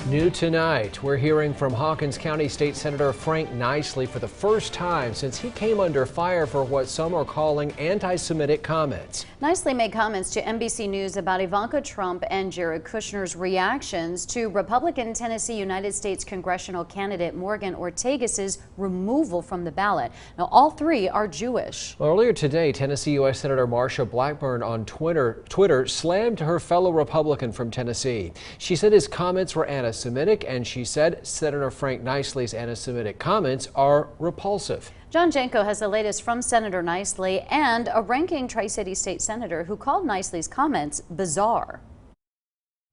New tonight, we're hearing from Hawkins County State Senator Frank Niceley for the first time since he came under fire for what some are calling anti-Semitic comments. Niceley made comments to NBC News about Ivanka Trump and Jared Kushner's reactions to Republican Tennessee United States congressional candidate Morgan Ortagus' removal from the ballot. Now, all three are Jewish. Earlier today, Tennessee U.S. Senator Marsha Blackburn on Twitter slammed her fellow Republican from Tennessee. She said his comments were anti-Semitic, and she said Senator Frank Niceley's anti-Semitic comments are repulsive. John Jenko has the latest from Senator Niceley and a ranking Tri-City State Senator who called Niceley's comments bizarre.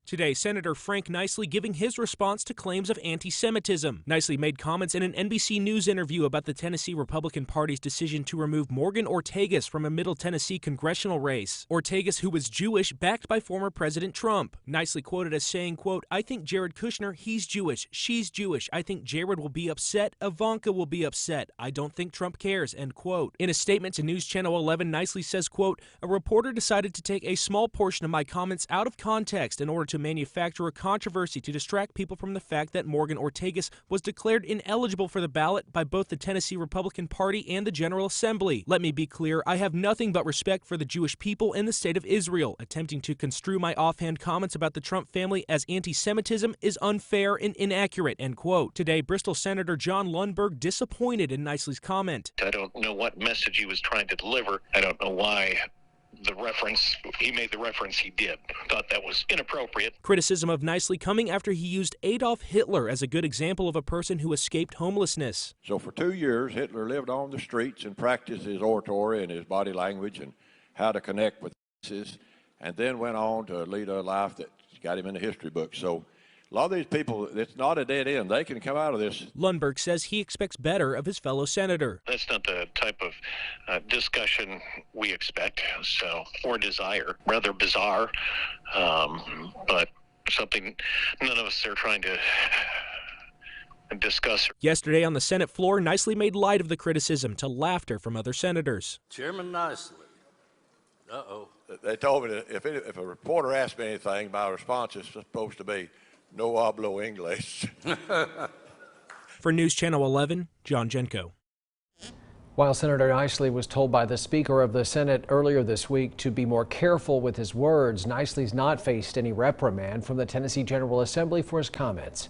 Today, Senator Frank Niceley giving his response to claims of anti-Semitism. Niceley made comments in an NBC News interview about the Tennessee Republican Party's decision to remove Morgan Ortagus from a Middle Tennessee congressional race. Ortagus, who was Jewish, backed by former President Trump. Niceley quoted as saying, quote, "I think Jared Kushner, he's Jewish, she's Jewish. I think Jared will be upset, Ivanka will be upset. I don't think Trump cares," end quote. In a statement to News Channel 11, Niceley says, quote, "A reporter decided to take a small portion of my comments out of context in order to manufacture a controversy to distract people from the fact that Morgan Ortagus was declared ineligible for the ballot by both the Tennessee Republican Party and the General Assembly. Let me be clear, I have nothing but respect for the Jewish people and the state of Israel. Attempting to construe my offhand comments about the Trump family as anti-Semitism is unfair and inaccurate," end quote. Today, Bristol Senator John Lundberg disappointed in Niceley's comment. I don't know what message he was trying to deliver. I don't know why he made the reference he did. Thought that was inappropriate. Criticism of Niceley coming after he used Adolf Hitler as a good example of a person who escaped homelessness. So for 2 years, Hitler lived on the streets and practiced his oratory and his body language and how to connect with masses, and then went on to lead a life that got him in the history books. So a lot of these people, it's not a dead end. They can come out of this. Lundberg says he expects better of his fellow senator. That's not the type of discussion we expect, or desire. Rather bizarre, but something none of us are trying to discuss. Yesterday on the Senate floor, Niceley made light of the criticism to laughter from other senators. Chairman Niceley. Uh-oh. They told me that if a reporter asked me anything, my response is supposed to be, "No hablo English." For News Channel 11, John Jenko. While Senator Niceley was told by the Speaker of the Senate earlier this week to be more careful with his words, Niceley's not faced any reprimand from the Tennessee General Assembly for his comments.